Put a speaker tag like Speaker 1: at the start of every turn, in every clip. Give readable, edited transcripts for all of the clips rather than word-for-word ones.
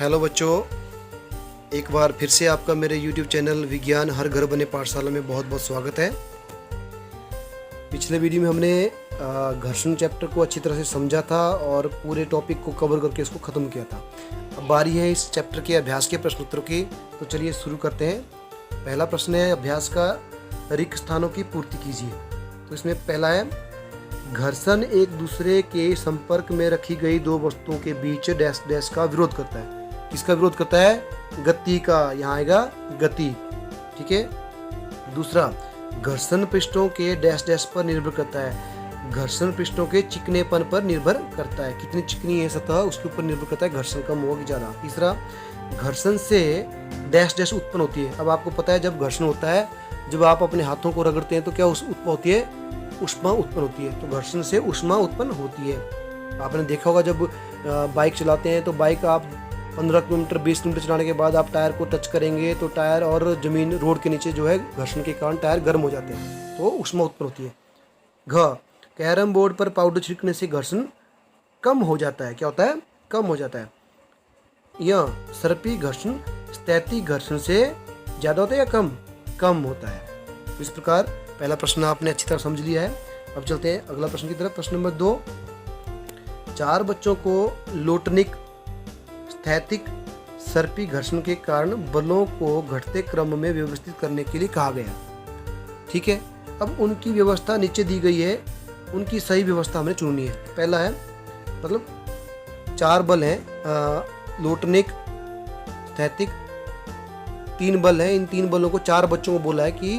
Speaker 1: Hello बच्चों, एक बार फिर से आपका मेरे YouTube चैनल विज्ञान हर घर बने पाठशाला में बहुत बहुत स्वागत है। पिछले वीडियो में हमने घर्षण चैप्टर को अच्छी तरह से समझा था और पूरे टॉपिक को कवर करके इसको ख़त्म किया था। अब बारी है इस चैप्टर के अभ्यास के प्रश्न उत्तरों की, तो चलिए शुरू करते हैं। पहला प्रश्न है अभ्यास का, रिक्त स्थानों की पूर्ति कीजिए। तो इसमें पहला है, घर्षण एक दूसरे के संपर्क में रखी गई दो वस्तुओं के बीच डैश डैश का विरोध करता है। किसका विरोध करता है? गति का। यहाँ आएगा गति। ठीक है। दूसरा, घर्षण पृष्ठों के डैश डैश पर निर्भर करता है। घर्षण पृष्ठों के चिकनेपन पर निर्भर करता है। कितनी चिकनी है सतह, उसके ऊपर निर्भर करता है घर्षण कम होगा कि ज़्यादा। तीसरा, घर्षण से डैश डैश उत्पन्न होती है। अब आपको पता है जब घर्षण होता है, जब आप अपने हाथों को रगड़ते हैं तो क्या उत्पन्न होती है? ऊष्मा उत्पन्न होती है। तो घर्षण से ऊष्मा उत्पन्न होती है। आपने देखा होगा जब बाइक चलाते हैं तो बाइक आप 15 किलोमीटर 20 किलोमीटर चलाने के बाद आप टायर को टच करेंगे तो टायर और ज़मीन रोड के नीचे जो है घर्षण के कारण टायर गर्म हो जाते हैं, तो ऊष्मा उत्पन्न होती है। घ, कैरम बोर्ड पर पाउडर छिड़कने से घर्षण कम हो जाता है। क्या होता है? कम हो जाता है। यह सर्पी घर्षण स्थैतिक घर्षण से ज़्यादा होता है या कम? कम होता है। तो इस प्रकार पहला प्रश्न आपने अच्छी तरह समझ लिया है। अब चलते हैं अगला प्रश्न की तरफ। प्रश्न नंबर 2, 4 बच्चों को लोटनिक स्थैतिक सर्पी घर्षण के कारण बलों को घटते क्रम में व्यवस्थित करने के लिए कहा गया। ठीक है। अब उनकी व्यवस्था नीचे दी गई है, उनकी सही व्यवस्था हमें चुननी है। पहला है, मतलब 4 बल हैं, लोटनिक स्थैतिक 3 बल हैं। इन 3 बलों को 4 बच्चों को बोला है कि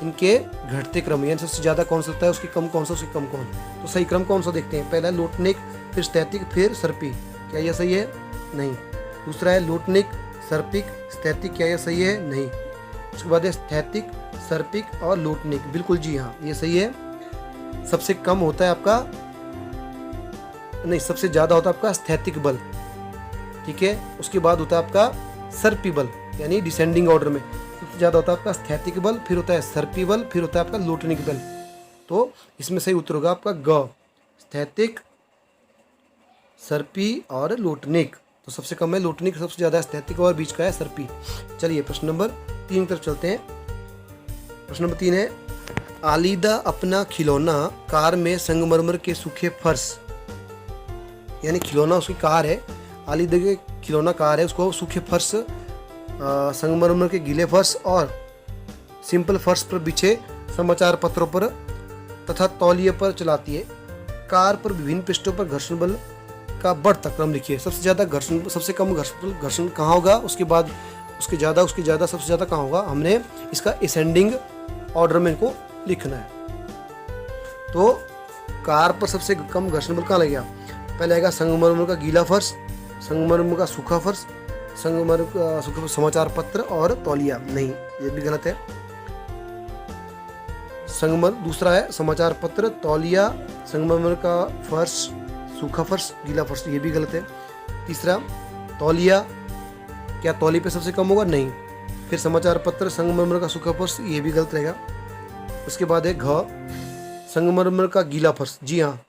Speaker 1: इनके घटते क्रम, यानी सबसे ज़्यादा कौन सा होता है, उसके कम कौन सा, उसके कम कौन। तो सही क्रम कौन सा देखते हैं? पहला है लोटनिक, फिर स्थैतिक, फिर सर्पी। क्या यह सही है? नहीं। दूसरा है लोटनिक, सर्पिक, स्थैतिक। क्या यह सही है? नहीं। उसके बाद है स्थैतिक, सर्पिक और लोटनिक। बिल्कुल जी हाँ, ये सही है। सबसे कम होता है आपका, नहीं, सबसे ज़्यादा होता है आपका स्थैतिक बल। ठीक है। उसके बाद होता है आपका सर्पी बल, यानी डिसेंडिंग ऑर्डर में सबसे ज़्यादा होता है आपका स्थैतिक बल, फिर होता है सर्पी बल, फिर होता है आपका लोटनिक बल। तो इसमें सही उत्तर होगा आपका ग, स्थैतिक, सर्पी और लोटनिक। तो सबसे कम है लोटनिक, सबसे ज़्यादा स्थैतिक और बीच का है सर्पी। चलिए प्रश्न नंबर 3 की तरफ चलते हैं। प्रश्न नंबर 3 है, आलिदा अपना खिलौना कार में संगमरमर के सूखे फर्श, यानी खिलौना उसकी कार है, आलिदा के खिलौना कार है, उसको सूखे फर्श, संगमरमर के गीले फर्श और सिंपल फर्श पर बिछे समाचार पत्रों पर तथा तौलिए पर चलाती है। कार पर विभिन्न पृष्ठों पर घर्षण बल का बढ़ता क्रम लिखिए। सबसे ज़्यादा घर्षण, सबसे कम घर्षण कहाँ होगा, उसके बाद उसके ज़्यादा, सबसे ज़्यादा कहाँ होगा। हमने इसका असेंडिंग ऑर्डर में इनको लिखना है। तो कार पर सबसे कम घर्षण बल कहाँ लगेगा? पहले आएगा संगमरमर का गीला फर्श, संगमरमर का सूखा फर्श, संगमरमर का सूखा समाचार पत्र और तौलिया। नहीं, ये भी गलत है। दूसरा है समाचार पत्र, तौलिया, संगमरमर का फर्श, सूखा फर्श, गीला फर्श, ये भी गलत है। तीसरा तौलिया, क्या तौली पे सबसे कम होगा? नहीं। फिर समाचार पत्र, संगमरमर का सूखा फर्श, ये भी गलत रहेगा। उसके बाद है घ, संगमरमर का गीला फर्श। जी हाँ,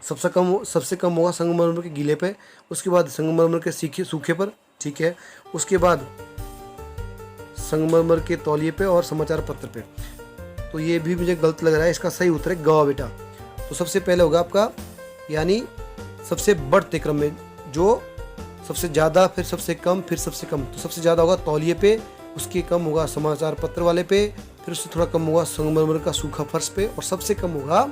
Speaker 1: सबसे कम होगा संगमरमर के गीले पे, उसके बाद संगमरमर के सूखे पर। ठीक है। उसके बाद संगमरमर के तौलिए पे और समाचार पत्र पे। तो ये भी मुझे गलत लग रहा है। इसका सही उत्तर है ग बेटा। तो सबसे पहले होगा आपका, यानी सबसे बढ़ते क्रम में, जो सबसे ज़्यादा, फिर सबसे कम, फिर सबसे कम। तो सबसे ज़्यादा होगा तौलिए पे, उसके कम होगा समाचार पत्र वाले पे, फिर उससे थोड़ा कम होगा संगमरमर का सूखा फर्श पे, और सबसे कम होगा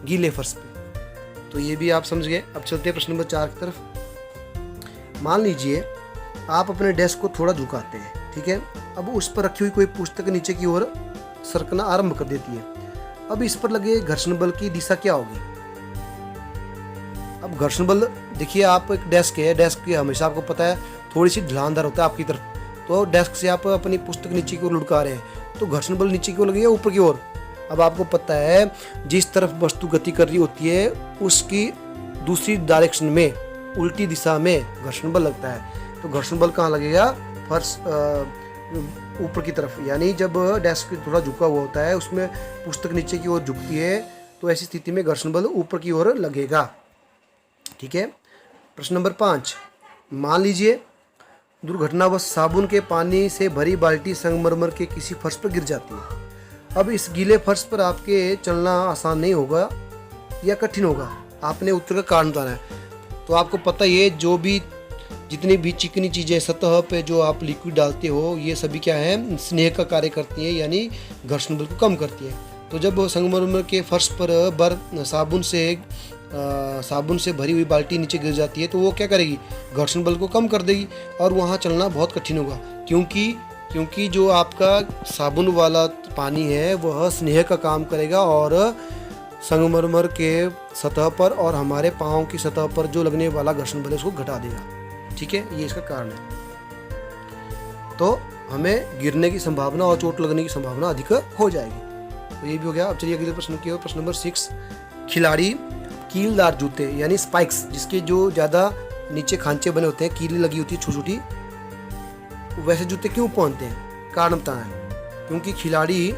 Speaker 1: गीले फर्श पे। तो ये भी आप समझ गए। अब चलते हैं प्रश्न नंबर 4 की तरफ। मान लीजिए आप अपने डेस्क को थोड़ा झुकाते हैं। ठीक है। अब उस पर रखी हुई कोई पुस्तक नीचे की ओर सरकना आरंभ कर देती है। अब इस पर लगे घर्षण बल की दिशा क्या होगी? अब घर्षण बल देखिए, आप एक डेस्क है, डेस्क की हमेशा आपको पता है थोड़ी सी ढलानदार होता है आपकी तरफ। तो डेस्क से आप अपनी पुस्तक नीचे की ओर लुढ़का रहे हैं, तो घर्षण बल नीचे की ओर लगेगा, ऊपर की ओर। अब आपको पता है जिस तरफ वस्तु गति कर रही होती है उसकी दूसरी डायरेक्शन में, उल्टी दिशा में घर्षण बल लगता है। तो घर्षण बल कहाँ लगेगा? फर्श ऊपर की तरफ। यानी जब डेस्क थोड़ा झुका हुआ होता है, उसमें पुस्तक नीचे की ओर झुकती है, तो ऐसी स्थिति में घर्षण बल ऊपर की ओर लगेगा। ठीक है। प्रश्न नंबर 5, मान लीजिए दुर्घटनावश साबुन के पानी से भरी बाल्टी संगमरमर के किसी फर्श पर गिर जाती है। अब इस गीले फर्श पर आपके चलना आसान नहीं होगा या कठिन होगा। आपने उत्तर का कारण बताना है। तो आपको पता ही है, जो भी जितनी भी चिकनी चीज़ें सतह पे जो आप लिक्विड डालते हो, ये सभी क्या है, स्नेह का कार्य करती हैं, यानी घर्षण बल को कम करती है। तो जब संगमरमर के फर्श पर साबुन से भरी हुई बाल्टी नीचे गिर जाती है, तो वो क्या करेगी, घर्षण बल को कम कर देगी और वहाँ चलना बहुत कठिन होगा। क्योंकि जो आपका साबुन वाला पानी है वह स्नेह का काम करेगा और संगमरमर के सतह पर और हमारे पाँव की सतह पर जो लगने वाला घर्षण बल है उसको घटा देगा। ठीक है, ये इसका कारण है। तो हमें गिरने की संभावना और चोट लगने की संभावना अधिक हो जाएगी। तो ये भी हो गया। अब चलिए अगले प्रश्न की ओर। प्रश्न नंबर 6, खिलाड़ी कीलदार जूते यानी स्पाइक्स, जिसके जो ज़्यादा नीचे खांचे बने होते हैं, कीली लगी होती है छोटी छोटी, वैसे जूते क्यों पहनते हैं? कारण बताना है। क्योंकि खिलाड़ी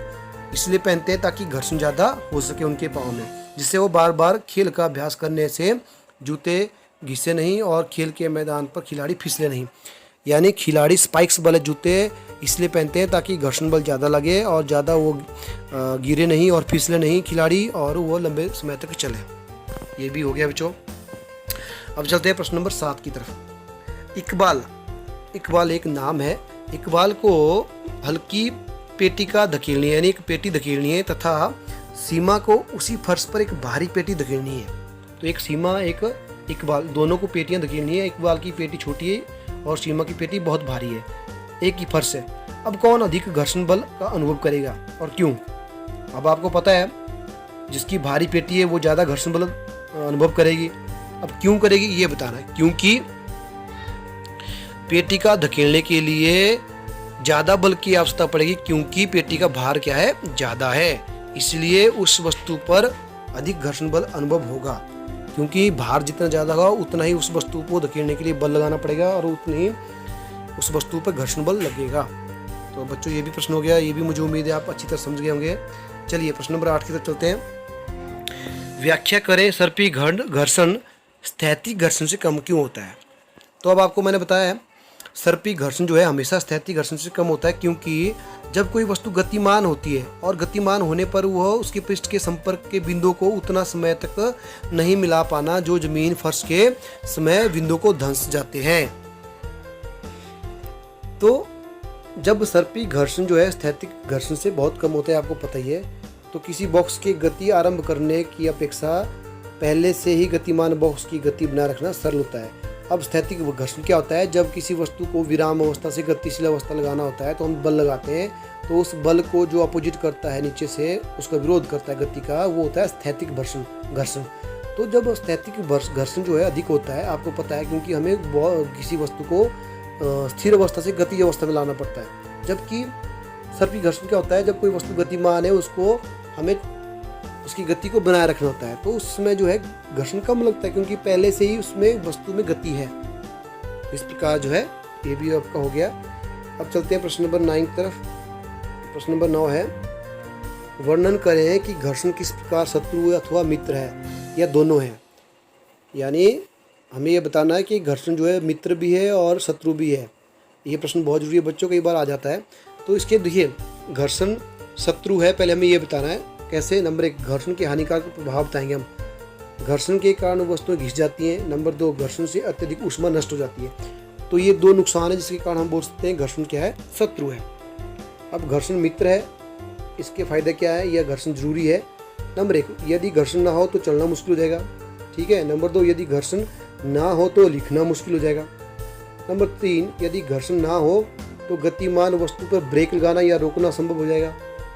Speaker 1: इसलिए पहनते हैं ताकि घर्षण ज़्यादा हो सके उनके पाँव में, जिससे वो बार बार खेल का अभ्यास करने से जूते घिसे नहीं और खेल के मैदान पर खिलाड़ी फिसले नहीं। यानी खिलाड़ी स्पाइक्स वाले जूते इसलिए पहनते हैं ताकि घर्षण बल ज़्यादा लगे और ज़्यादा वो गिरे नहीं और फिसले नहीं खिलाड़ी, और वो लंबे समय तक चले। ये भी हो गया बच्चों। अब चलते हैं प्रश्न नंबर 7 की तरफ। इकबाल एक नाम है। इकबाल को हल्की पेटी का धकेलनी है, यानी एक पेटी धकेलनी है, तथा सीमा को उसी फर्श पर एक भारी पेटी धकेलनी है। तो एक सीमा एक इकबाल, दोनों को पेटियां धकेलनी है। इकबाल की पेटी छोटी है और सीमा की पेटी बहुत भारी है, एक ही फर्श है। अब कौन अधिक घर्षण बल का अनुभव करेगा और क्यों? अब आपको पता है जिसकी भारी पेटी है वो ज़्यादा घर्षण बल अनुभव करेगी। अब क्यों करेगी ये बताना है। क्योंकि पेटी का धकेलने के लिए ज़्यादा बल की आवश्यकता पड़ेगी, क्योंकि पेटी का भार क्या है, ज़्यादा है। इसलिए उस वस्तु पर अधिक घर्षण बल अनुभव होगा। क्योंकि भार जितना ज़्यादा होगा उतना ही उस वस्तु को धकेलने के लिए बल लगाना पड़ेगा और उतनी ही उस वस्तु पर घर्षण बल लगेगा। तो बच्चों ये भी प्रश्न हो गया। ये भी मुझे उम्मीद है आप अच्छी तरह समझ गए होंगे। चलिए प्रश्न नंबर 8 की तरफ चलते हैं। व्याख्या करें, सर्पी घर्षण स्थैतिक घर्षण से कम क्यों होता है? तो अब आपको मैंने बताया है सर्पी घर्षण जो है हमेशा स्थैतिक घर्षण से कम होता है, क्योंकि जब कोई वस्तु गतिमान होती है और गतिमान होने पर वह उसके पृष्ठ के संपर्क के बिंदु को उतना समय तक नहीं मिला पाना जो जमीन फर्श के समय बिंदु को धंस जाते हैं। तो जब सर्पी घर्षण जो है स्थैतिक घर्षण से बहुत कम होता है, आपको पता ही है, तो किसी बॉक्स की गति आरंभ करने की अपेक्षा पहले से ही गतिमान बॉक्स की गति बनाए रखना सरल होता है। अब स्थैतिक घर्षण क्या होता है? जब किसी वस्तु को विराम अवस्था से गतिशील अवस्था लगाना होता है तो हम बल लगाते हैं, तो उस बल को जो अपोजिट करता है, नीचे से उसका विरोध करता है गति का, वो होता है स्थैतिक घर्षण। तो जब स्थैतिक घर्षण जो है अधिक होता है, आपको पता है, क्योंकि हमें किसी वस्तु को स्थिर अवस्था से गतिज अवस्था में लाना पड़ता है। जबकि सर्पी घर्षण क्या होता है? जब कोई वस्तु गतिमान है उसको हमें उसकी गति को बनाए रखना होता है, तो उसमें जो है घर्षण कम लगता है, क्योंकि पहले से ही उसमें वस्तु में गति है। इस प्रकार जो है ये भी आपका हो गया। अब चलते हैं प्रश्न नंबर 9 की तरफ। प्रश्न नंबर 9 है, वर्णन करें कि घर्षण किस प्रकार शत्रु अथवा मित्र है या दोनों है। यानी हमें ये बताना है कि घर्षण जो है मित्र भी है और शत्रु भी है। ये प्रश्न बहुत जरूरी है बच्चों, कई बार आ जाता है। तो इसके देखिए, घर्षण शत्रु है, पहले हमें ये बताना है कैसे। नंबर 1, घर्षण के हानिकारक प्रभाव बताएंगे हम। घर्षण के कारण वस्तुएं घिस जाती हैं। नंबर 2, घर्षण से अत्यधिक ऊष्मा नष्ट हो जाती है। तो ये 2 नुकसान है जिसके कारण हम बोल सकते हैं घर्षण क्या है, शत्रु है। अब घर्षण मित्र है, इसके फायदे क्या है या घर्षण जरूरी है। नंबर 1, यदि घर्षण ना हो तो चलना मुश्किल हो जाएगा। ठीक है। नंबर 2, यदि घर्षण ना हो तो लिखना मुश्किल हो जाएगा। नंबर 3, यदि घर्षण ना हो तो गतिमान वस्तु पर ब्रेक लगाना या रोकना संभव हो जाएगा।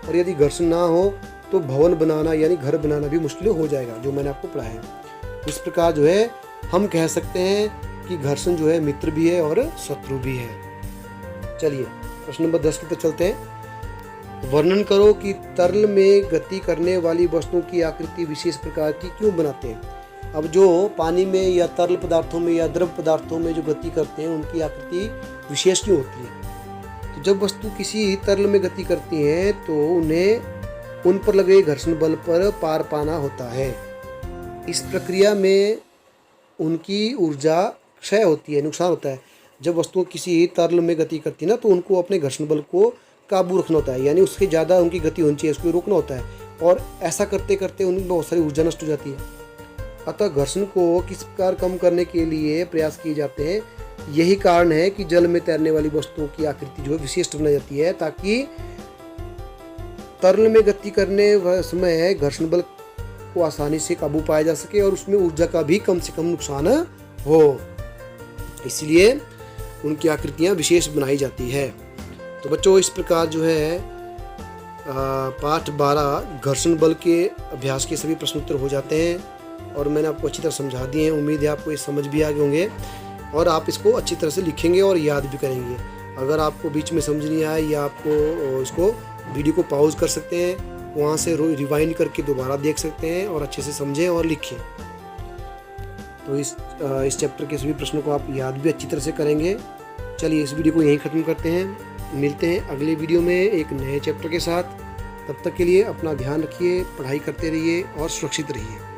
Speaker 1: और यदि घर्षण ना हो तो भवन बनाना यानी घर बनाना भी मुश्किल हो जाएगा, जो मैंने आपको पढ़ाया है। इस प्रकार जो है हम कह सकते हैं कि घर्षण जो है मित्र भी है और शत्रु भी है। चलिए प्रश्न नंबर 10 की तरफ चलते हैं। वर्णन करो कि तरल में गति करने वाली वस्तुओं की आकृति विशेष प्रकार की क्यों बनाते हैं। अब जो पानी में या तरल पदार्थों में या द्रव पदार्थों में जो गति करते हैं उनकी आकृति विशेष क्यों होती है? तो जब वस्तु किसी तरल में गति करती है तो उन्हें उन पर लगे घर्षण बल पर पार पाना होता है। इस प्रक्रिया में उनकी ऊर्जा क्षय होती है, नुकसान होता है। जब वस्तुएं किसी तरल में गति करती है ना, तो उनको अपने घर्षण बल को काबू रखना होता है, यानी उसके ज़्यादा उनकी गति होनी चाहिए, उसको रोकना होता है। और ऐसा करते करते उनमें बहुत सारी ऊर्जा नष्ट हो जाती है। अतः घर्षण को किस प्रकार कम करने के लिए प्रयास किए जाते हैं। यही कारण है कि जल में तैरने वाली वस्तुओं की आकृति जो है विशिष्ट बनाई जाती है, ताकि तरल में गति करने समय घर्षण बल को आसानी से काबू पाया जा सके और उसमें ऊर्जा का भी कम से कम नुकसान हो। इसलिए उनकी आकृतियाँ विशेष बनाई जाती है। तो बच्चों, इस प्रकार जो है पाठ 12 घर्षण बल के अभ्यास के सभी प्रश्न उत्तर हो जाते हैं और मैंने आपको अच्छी तरह समझा दिए हैं। उम्मीद है आपको ये समझ भी आ गए होंगे और आप इसको अच्छी तरह से लिखेंगे और याद भी करेंगे। अगर आपको बीच में समझ नहीं आया या आपको इसको वीडियो को पॉज कर सकते हैं, वहाँ से रिवाइंड करके दोबारा देख सकते हैं और अच्छे से समझें और लिखें। तो इस चैप्टर के सभी प्रश्नों को आप याद भी अच्छी तरह से करेंगे। चलिए इस वीडियो को यहीं ख़त्म करते हैं। मिलते हैं अगले वीडियो में एक नए चैप्टर के साथ। तब तक के लिए अपना ध्यान रखिए, पढ़ाई करते रहिए और सुरक्षित रहिए।